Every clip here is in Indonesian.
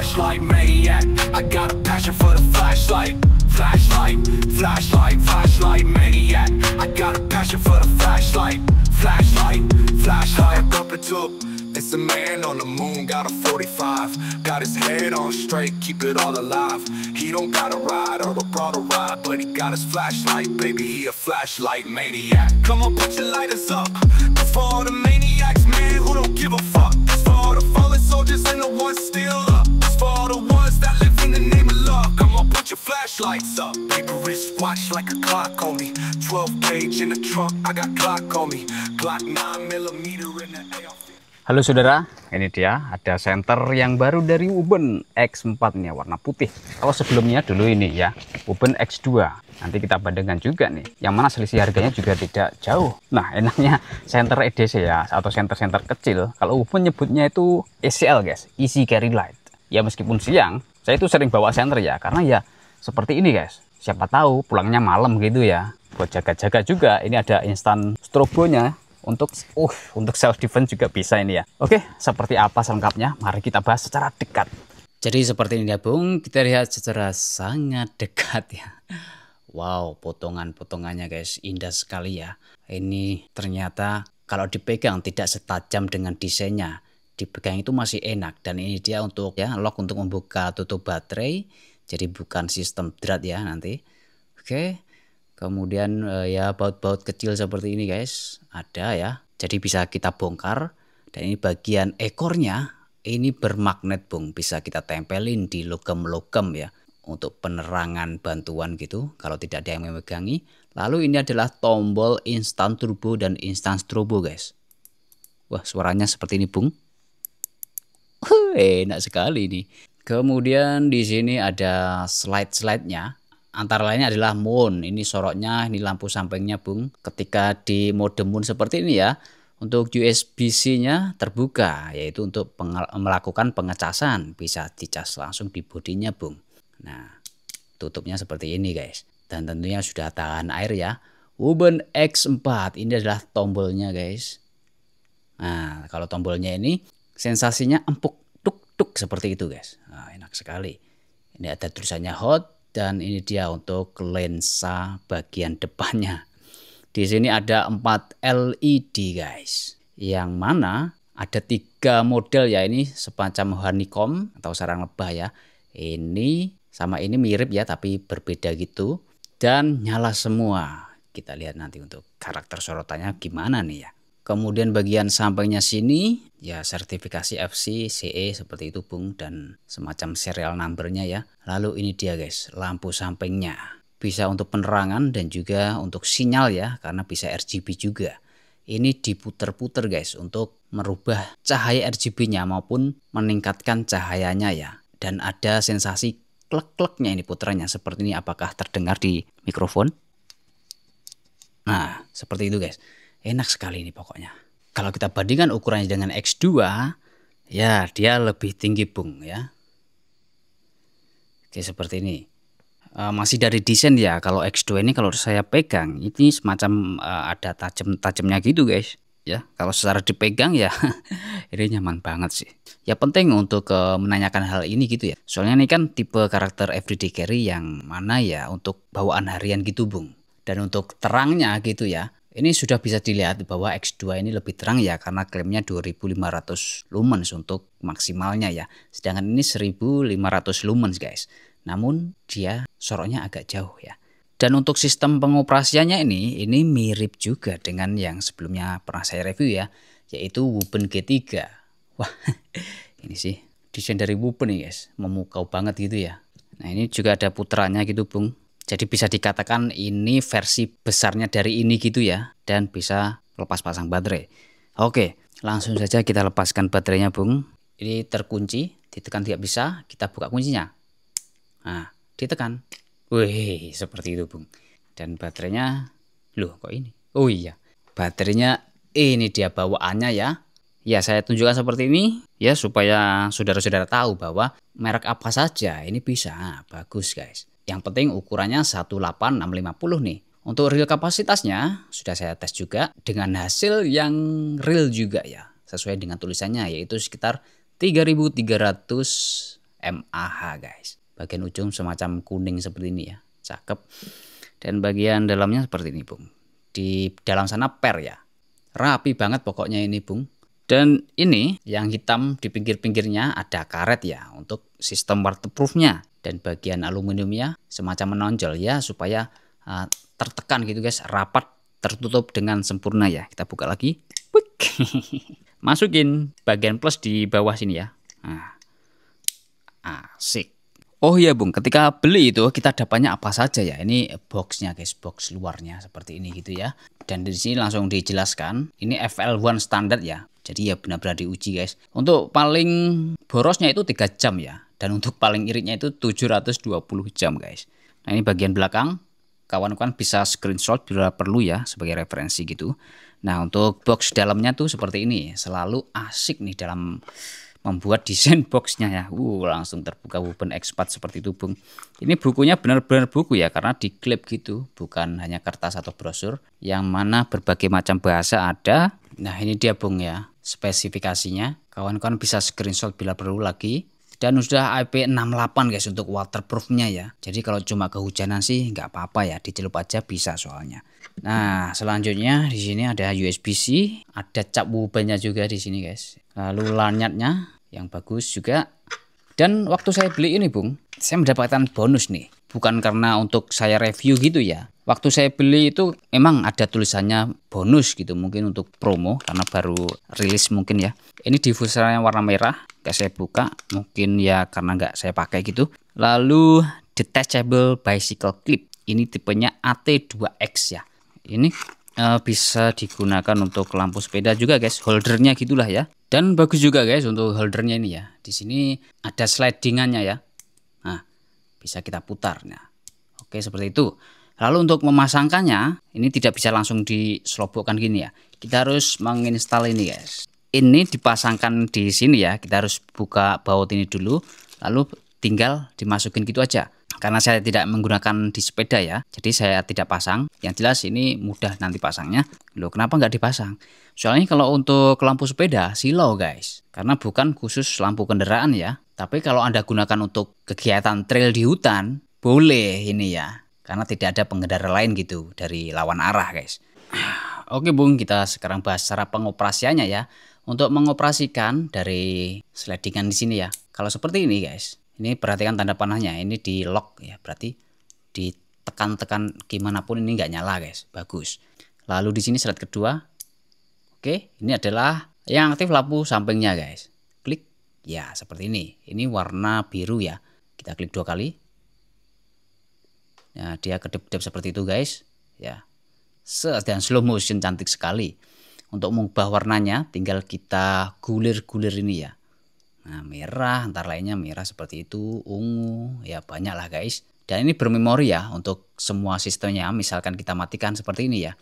flashlight maniac. I got a passion for the flashlight. Flashlight, flashlight, flashlight maniac. I got a passion for the flashlight. Flashlight, flashlight. Up and took. It's a man on the moon, got a 45. Got his head on straight, keep it all alive. He don't got a ride or a broad ride, but he got his flashlight, baby, he a flashlight maniac. Come on, put your lighters up. This for all the maniacs, man, who don't give a fuck. This for all the fallen soldiers and the ones still up. This for all the ones that live in the name of love. Come on, put your flashlights up. Paper wristwatch like a clock on me. 12 gauge in the trunk, I got Glock on me. Glock 9mm in the AR. Halo saudara, ini dia ada senter yang baru dari Wuben X4 nih, warna putih. Kalau sebelumnya dulu ini ya, Wuben X2. Nanti kita bandingkan juga nih, yang mana selisih harganya juga tidak jauh. Nah, enaknya senter EDC ya, atau senter-senter kecil. Kalau Wuben nyebutnya itu ECL guys, Easy Carry Light. Ya meskipun siang, saya itu sering bawa senter ya, karena ya seperti ini guys. Siapa tahu pulangnya malam gitu ya, buat jaga-jaga juga. Ini ada instan strobonya. Untuk self defense juga bisa ini ya. Oke, seperti apa selengkapnya? Mari kita bahas secara dekat. Jadi seperti ini ya Bung, kita lihat secara sangat dekat ya. Wow, potongan-potongannya guys, indah sekali ya. Ini ternyata kalau dipegang tidak setajam dengan desainnya. Dipegang itu masih enak, dan ini dia untuk ya lock untuk membuka tutup baterai. Jadi bukan sistem drat ya nanti. Oke. Kemudian ya baut-baut kecil seperti ini guys, ada ya. Jadi bisa kita bongkar, dan ini bagian ekornya ini bermagnet Bung, bisa kita tempelin di logam-logam ya untuk penerangan bantuan gitu kalau tidak ada yang memegangi. Lalu ini adalah tombol instan turbo dan instan strobo guys. Wah, suaranya seperti ini Bung. Enak sekali nih. Kemudian di sini ada slide-slide-nya. Antara lainnya adalah mount, ini sorotnya, ini lampu sampingnya Bung. Ketika di mode mount seperti ini ya, untuk USB-C-nya terbuka, yaitu untuk melakukan pengecasan. Bisa dicas langsung di bodinya Bung. Nah, tutupnya seperti ini guys. Dan tentunya sudah tahan air ya. Wuben X4, ini adalah tombolnya guys. Nah, kalau tombolnya ini sensasinya empuk, tuk-tuk seperti itu guys. Nah, enak sekali. Ini ada tulisannya hot. Dan ini dia untuk lensa bagian depannya. Di sini ada 4 LED guys. Yang mana ada 3 model ya. Ini semacam honeycomb atau sarang lebah ya. Ini sama ini mirip ya, tapi berbeda gitu. Dan nyala semua. Kita lihat nanti untuk karakter sorotannya gimana nih ya. Kemudian bagian sampingnya sini ya sertifikasi FC, CE seperti itu Bung, dan semacam serial numbernya ya. Lalu ini dia guys, lampu sampingnya. Bisa untuk penerangan dan juga untuk sinyal ya, karena bisa RGB juga. Ini diputer-puter guys untuk merubah cahaya RGB-nya maupun meningkatkan cahayanya ya. Dan ada sensasi klek-kleknya ini puterannya seperti ini. Apakah terdengar di mikrofon? Nah, seperti itu guys. Enak sekali ini pokoknya. Kalau kita bandingkan ukurannya dengan X2, ya dia lebih tinggi Bung ya. Oke, seperti ini. Masih dari desain ya. Kalau X2 ini kalau saya pegang, ini semacam ada tajam-tajamnya gitu guys. Ya, kalau secara dipegang ya ini nyaman banget sih. Ya penting untuk menanyakan hal ini gitu ya. Soalnya ini kan tipe karakter everyday carry yang mana ya untuk bawaan harian gitu Bung. Dan untuk terangnya gitu ya. Ini sudah bisa dilihat bahwa X2 ini lebih terang ya, karena klaimnya 2500 lumens untuk maksimalnya ya. Sedangkan ini 1500 lumens guys. Namun dia sorotnya agak jauh ya. Dan untuk sistem pengoperasiannya ini mirip juga dengan yang sebelumnya pernah saya review ya, yaitu Wuben G3. Wah, ini sih desain dari Wuben nih guys, memukau banget gitu ya. Nah, ini juga ada puterannya gitu Bung. Jadi bisa dikatakan ini versi besarnya dari ini gitu ya. Dan bisa lepas pasang baterai. Oke, langsung saja kita lepaskan baterainya Bung. Ini terkunci, ditekan tidak bisa, kita buka kuncinya. Nah, ditekan. Wih, seperti itu Bung. Dan baterainya, loh kok ini? Oh iya, baterainya ini dia bawaannya ya. Ya, saya tunjukkan seperti ini ya supaya saudara-saudara tahu bahwa merek apa saja ini bisa. Nah, bagus guys. Yang penting ukurannya 18650 nih. Untuk real kapasitasnya sudah saya tes juga dengan hasil yang real juga ya. Sesuai dengan tulisannya yaitu sekitar 3300 MAH guys. Bagian ujung semacam kuning seperti ini ya, cakep. Dan bagian dalamnya seperti ini Bung. Di dalam sana per ya, rapi banget pokoknya ini Bung. Dan ini yang hitam di pinggir-pinggirnya ada karet ya untuk sistem waterproofnya. Dan bagian aluminiumnya semacam menonjol ya supaya tertekan gitu guys, rapat, tertutup dengan sempurna ya. Kita buka lagi. Masukin bagian plus di bawah sini ya. Nah, asik. Oh iya Bung, ketika beli itu kita dapatnya apa saja ya? Ini boxnya guys, box luarnya seperti ini gitu ya. Dan di sini langsung dijelaskan, ini FL1 standar ya. Jadi ya benar-benar diuji guys. Untuk paling borosnya itu 3 jam ya. Dan untuk paling iritnya itu 720 jam guys. Nah ini bagian belakang. Kawan-kawan bisa screenshot bila perlu ya sebagai referensi gitu. Nah untuk box dalamnya tuh seperti ini. Selalu asik nih dalam membuat desain boxnya ya. Langsung terbuka Woven Expat seperti itu Bung. Ini bukunya benar-benar buku ya. Karena diklip gitu. Bukan hanya kertas atau brosur. Yang mana berbagai macam bahasa ada. Nah ini dia Bung ya. Spesifikasinya. Kawan-kawan bisa screenshot bila perlu lagi. Dan sudah IP68 guys untuk waterproofnya ya. Jadi kalau cuma kehujanan sih nggak apa-apa ya, dicelup aja bisa soalnya. Nah selanjutnya di sini ada USB-C, ada cap wovennya juga di sini guys. Lalu lanyardnya yang bagus juga. Dan waktu saya beli ini Bung, saya mendapatkan bonus nih. Bukan karena untuk saya review gitu ya. Waktu saya beli itu memang ada tulisannya bonus gitu, mungkin untuk promo karena baru rilis mungkin ya. Ini diffusernya warna merah, gak saya buka, mungkin ya karena nggak saya pakai gitu. Lalu detachable bicycle clip, ini tipenya AT2X ya. Ini bisa digunakan untuk lampu sepeda juga guys, holdernya gitulah ya. Dan bagus juga guys untuk holdernya ini ya. Di sini ada slidingannya ya. Nah, bisa kita putar. Nah, oke seperti itu. Lalu untuk memasangkannya, ini tidak bisa langsung diselobokkan gini ya. Kita harus menginstal ini guys. Ini dipasangkan di sini ya. Kita harus buka baut ini dulu. Lalu tinggal dimasukin gitu aja. Karena saya tidak menggunakan di sepeda ya. Jadi saya tidak pasang. Yang jelas ini mudah nanti pasangnya. Loh kenapa nggak dipasang? Soalnya kalau untuk lampu sepeda silau guys. Karena bukan khusus lampu kendaraan ya. Tapi kalau Anda gunakan untuk kegiatan trail di hutan, boleh ini ya. Karena tidak ada pengendara lain gitu dari lawan arah guys. Oke Bung, kita sekarang bahas cara pengoperasiannya ya. Untuk mengoperasikan dari slidingan di sini ya. Kalau seperti ini guys, ini perhatikan tanda panahnya. Ini di lock ya, berarti ditekan-tekan gimana pun ini nggak nyala guys. Bagus. Lalu di sini slide kedua. Oke, ini adalah yang aktif lampu sampingnya guys. Klik, ya seperti ini. Ini warna biru ya. Kita klik 2 kali. Nah, dia kedip-kedip seperti itu guys ya. Dan slow motion cantik sekali. Untuk mengubah warnanya tinggal kita gulir-gulir ini ya. Nah merah, ntar lainnya merah seperti itu, ungu, ya banyak lah guys. Dan ini bermemori ya untuk semua sistemnya. Misalkan kita matikan seperti ini ya.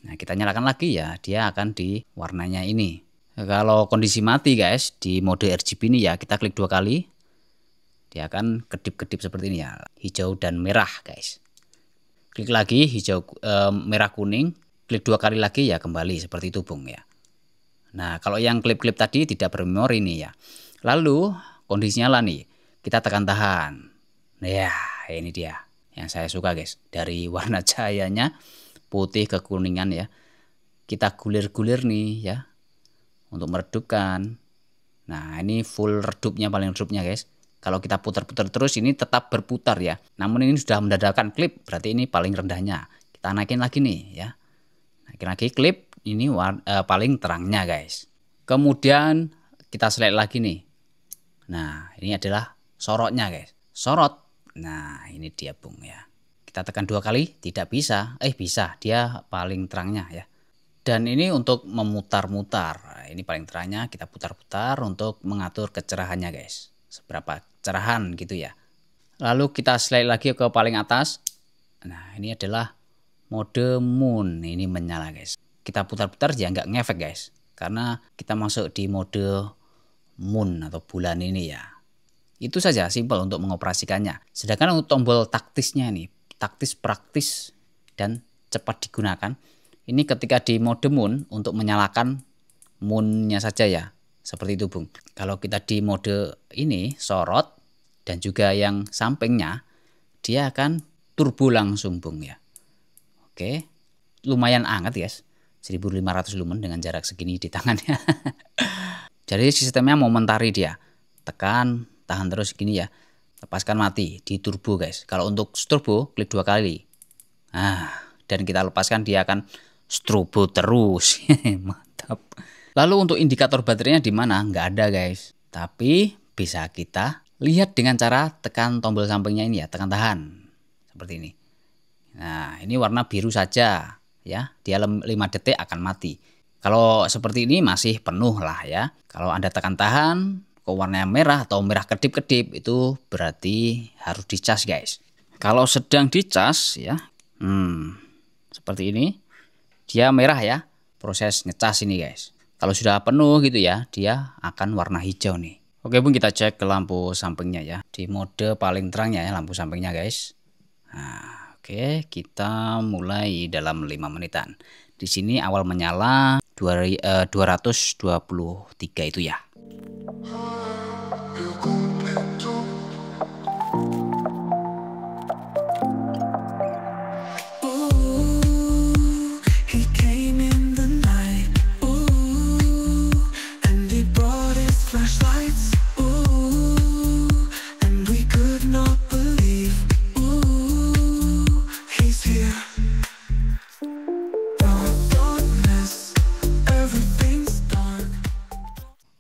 Nah kita nyalakan lagi ya, dia akan di warnanya ini. Kalau kondisi mati guys, di mode RGB ini ya kita klik 2 kali. Dia akan kedip-kedip seperti ini ya, hijau dan merah guys. Klik lagi hijau merah kuning, klik 2 kali lagi ya kembali seperti itu Bung ya. Nah kalau yang klip-klip tadi tidak bermemori nih ya. Lalu kondisinya lah nih, kita tekan tahan. Nah ya ini dia yang saya suka guys. Dari warna cahayanya putih ke kuningan ya. Kita gulir-gulir nih ya untuk meredupkan. Nah ini full redupnya, paling redupnya guys. Kalau kita putar-putar terus ini tetap berputar ya. Namun ini sudah mendadakan klip, berarti ini paling rendahnya. Kita naikin lagi nih ya. Naikin lagi klip, ini paling terangnya guys. Kemudian kita select lagi nih. Nah ini adalah sorotnya guys. Sorot. Nah ini dia Bung ya. Kita tekan 2 kali, tidak bisa. Bisa, dia paling terangnya ya. Dan ini untuk memutar-mutar. Ini paling terangnya, kita putar-putar untuk mengatur kecerahannya guys. Seberapa cerahan gitu ya. Lalu kita slide lagi ke paling atas. Nah ini adalah mode moon. Ini menyala guys. Kita putar-putar ya nggak ngefek guys. Karena kita masuk di mode moon atau bulan ini ya. Itu saja, simpel untuk mengoperasikannya. Sedangkan untuk tombol taktisnya nih, taktis, praktis, dan cepat digunakan. Ini ketika di mode moon untuk menyalakan moonnya saja ya. Seperti itu Bung. Kalau kita di mode ini sorot, Dan juga yang sampingnya dia akan turbo langsung Bung ya. Oke, lumayan hangat guys, 1500 lumen dengan jarak segini di tangannya. Jadi sistemnya momentari dia, tekan, tahan terus gini ya, lepaskan mati, di turbo guys. Kalau untuk turbo klik 2 kali, dan kita lepaskan dia akan strobo terus. Mantap. Lalu untuk indikator baterainya di mana? Nggak ada guys, tapi bisa kita lihat dengan cara tekan tombol sampingnya ini ya, tekan tahan seperti ini. Nah, ini warna biru saja ya, dia 5 detik akan mati. Kalau seperti ini masih penuh lah ya. Kalau Anda tekan tahan kok warnanya merah atau merah kedip-kedip, itu berarti harus dicas guys. Kalau sedang dicas ya, seperti ini, dia merah ya, proses ngecas ini guys. Kalau sudah penuh gitu ya, dia akan warna hijau nih. Oke Bung, kita cek ke lampu sampingnya ya, di mode paling terangnya ya lampu sampingnya guys. Nah, oke, kita mulai dalam 5 menitan. Di sini awal menyala 223 itu ya.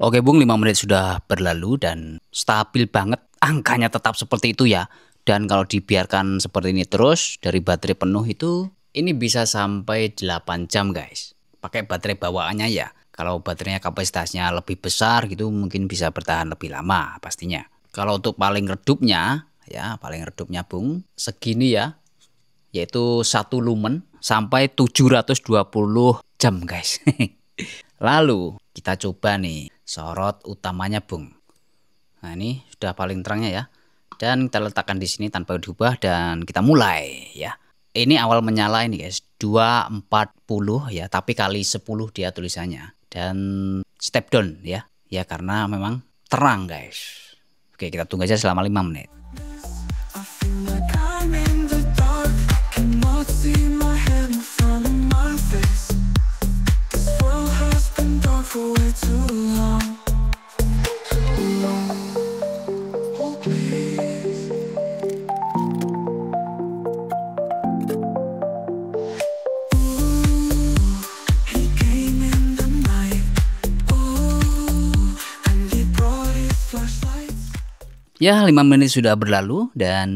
Oke Bung, 5 menit sudah berlalu dan stabil banget, angkanya tetap seperti itu ya. Dan kalau dibiarkan seperti ini terus, dari baterai penuh itu, ini bisa sampai 8 jam guys. Pakai baterai bawaannya ya. Kalau baterainya kapasitasnya lebih besar gitu, mungkin bisa bertahan lebih lama pastinya. Kalau untuk paling redupnya ya, paling redupnya Bung, segini ya, yaitu 1 lumen sampai 720 jam guys. Lalu kita coba nih sorot utamanya Bung. Nah, ini sudah paling terangnya ya. Dan kita letakkan di sini tanpa diubah dan kita mulai ya. Ini awal menyala ini guys, 240 ya, tapi kali 10 dia tulisannya. Dan step down ya. Ya karena memang terang guys. Oke, kita tunggu aja selama 5 menit. Ya, 5 menit sudah berlalu dan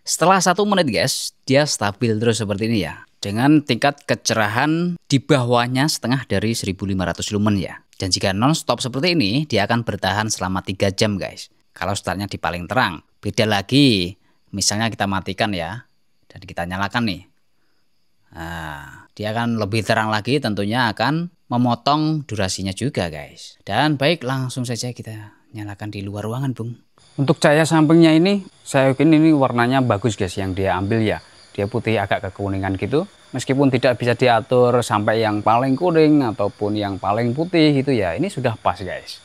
setelah 1 menit guys, dia stabil terus seperti ini ya. Dengan tingkat kecerahan di bawahnya setengah dari 1500 lumen ya. Dan jika non-stop seperti ini, dia akan bertahan selama 3 jam guys. Kalau startnya di paling terang. Beda lagi, misalnya kita matikan ya, dan kita nyalakan nih. Nah, dia akan lebih terang lagi, tentunya akan memotong durasinya juga guys. Dan baik, langsung saja kita nyalakan di luar ruangan Bung. Untuk cahaya sampingnya ini, saya yakin ini warnanya bagus guys yang dia ambil ya. Dia putih agak kekuningan gitu. Meskipun tidak bisa diatur sampai yang paling kuning ataupun yang paling putih gitu ya. Ini sudah pas guys.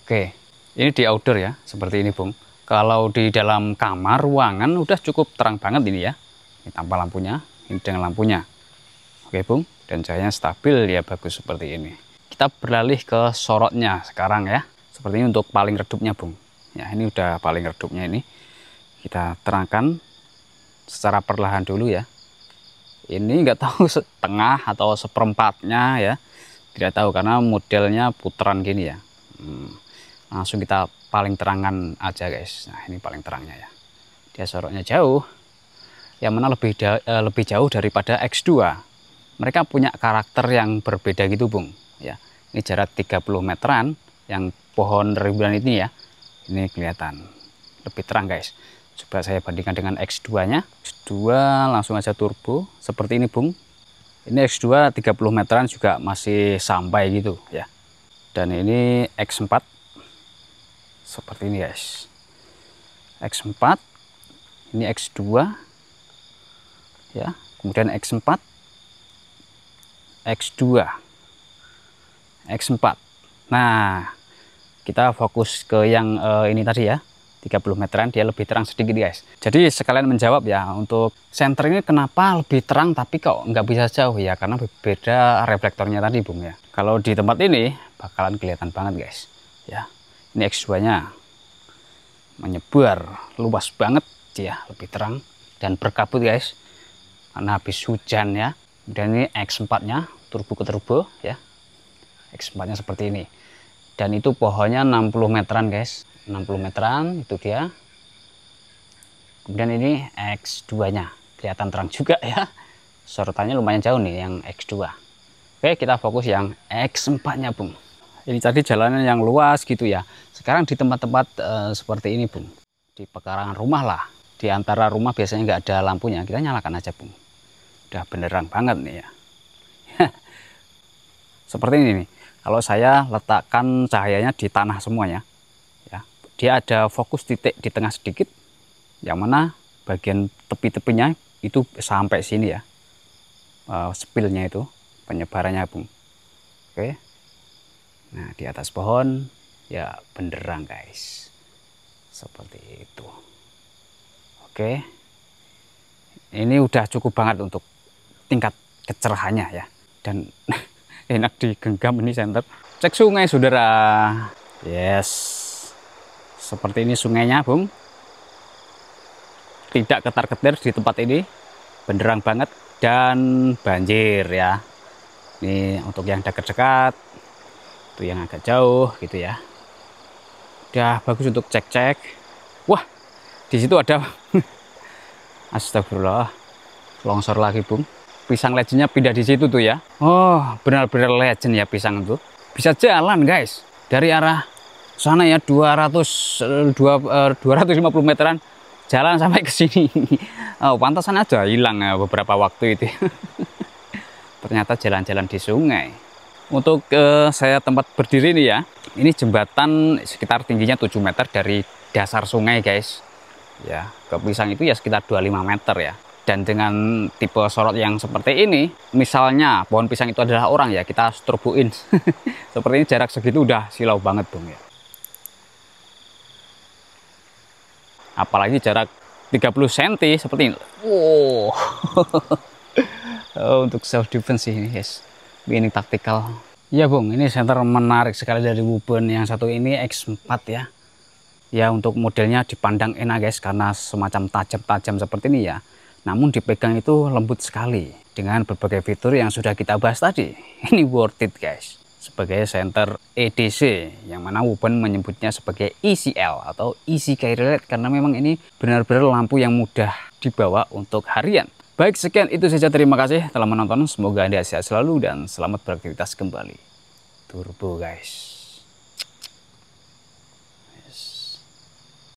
Oke, ini di outdoor ya, seperti ini Bung. Kalau di dalam kamar, ruangan udah cukup terang banget ini ya. Ini tanpa lampunya, ini dengan lampunya. Oke Bung, dan cahayanya stabil ya, bagus seperti ini. Kita beralih ke sorotnya sekarang ya. Seperti ini untuk paling redupnya Bung. Ya, ini udah paling redupnya ini. Kita terangkan secara perlahan dulu ya. Ini nggak tahu setengah atau seperempatnya ya. Tidak tahu karena modelnya putaran gini ya. Langsung kita paling terangan aja guys. Nah, ini paling terangnya ya. Dia sorotnya jauh. Yang mana lebih jauh daripada X2. Mereka punya karakter yang berbeda gitu Bung. Ya, ini jarak 30 meteran. Yang pohon ribuan ini ya, ini kelihatan lebih terang guys. Coba saya bandingkan dengan X2 nya. X2 langsung aja turbo seperti ini Bung. Ini X2 30 meteran juga masih sampai gitu ya. Dan ini X4 seperti ini guys. X4, ini X2 ya, kemudian X4, X2, X4. Nah, kita fokus ke yang ini tadi ya, 30 meteran dia lebih terang sedikit guys. Jadi sekalian menjawab ya, untuk senter ini kenapa lebih terang tapi kok nggak bisa jauh ya, karena beda reflektornya tadi Bung ya. Kalau di tempat ini bakalan kelihatan banget guys ya. Ini X2 nya menyebar luas banget, dia lebih terang dan berkabut guys karena habis hujan ya. Dan ini X4 nya turbo ke turbo ya, X4 nya seperti ini. Dan itu pohonnya 60 meteran guys, 60 meteran itu dia. Kemudian ini X2 nya kelihatan terang juga ya, sorotannya lumayan jauh nih yang X2. Oke, kita fokus yang X4 nya Bung. Ini tadi jalanan yang luas gitu ya. Sekarang di tempat-tempat seperti ini Bung, di pekarangan rumah lah, di antara rumah biasanya nggak ada lampunya, kita nyalakan aja Bung, udah benerang banget nih ya. Seperti ini nih, kalau saya letakkan cahayanya di tanah semuanya ya, dia ada fokus titik di tengah sedikit, yang mana bagian tepi-tepinya itu sampai sini ya, spillnya itu penyebarannya Bung. Oke, nah di atas pohon ya benderang guys, seperti itu. Oke, ini udah cukup banget untuk tingkat kecerahannya ya, dan enak digenggam ini senter. Cek sungai saudara. Yes, seperti ini sungainya Bung, tidak ketar-ketir di tempat ini, benderang banget dan banjir ya. Ini untuk yang dekat-dekat, itu yang agak jauh gitu ya, udah bagus untuk cek-cek. Wah, di situ ada astagfirullah, longsor lagi Bung. Pisang legendnya pindah di situ tuh ya. Oh, benar-benar legend ya pisang itu. Bisa jalan guys dari arah sana ya, 250 meteran jalan sampai ke sini. Oh, pantasan aja hilang ya beberapa waktu itu. Ternyata jalan-jalan di sungai. Untuk saya tempat berdiri ini ya, ini jembatan sekitar tingginya 7 meter dari dasar sungai guys ya. Ke pisang itu ya sekitar 25 meter ya. Dan dengan tipe sorot yang seperti ini, misalnya pohon pisang itu adalah orang ya, kita turboin. Seperti ini jarak segitu udah silau banget Bung ya. Apalagi jarak 30 cm seperti ini. Wow. Oh, untuk self defense ini guys, ini taktikal. Ya Bung, ini senter menarik sekali dari Wuben. Yang satu ini X4 ya. Ya untuk modelnya dipandang enak guys, karena semacam tajam-tajam seperti ini ya. Namun dipegang itu lembut sekali dengan berbagai fitur yang sudah kita bahas tadi. Ini worth it guys, sebagai senter EDC, yang mana Wuben menyebutnya sebagai ECL atau Easy Carry Light, karena memang ini benar-benar lampu yang mudah dibawa untuk harian. Baik, sekian itu saja, terima kasih telah menonton, semoga Anda sehat selalu dan selamat beraktivitas kembali. Turbo guys.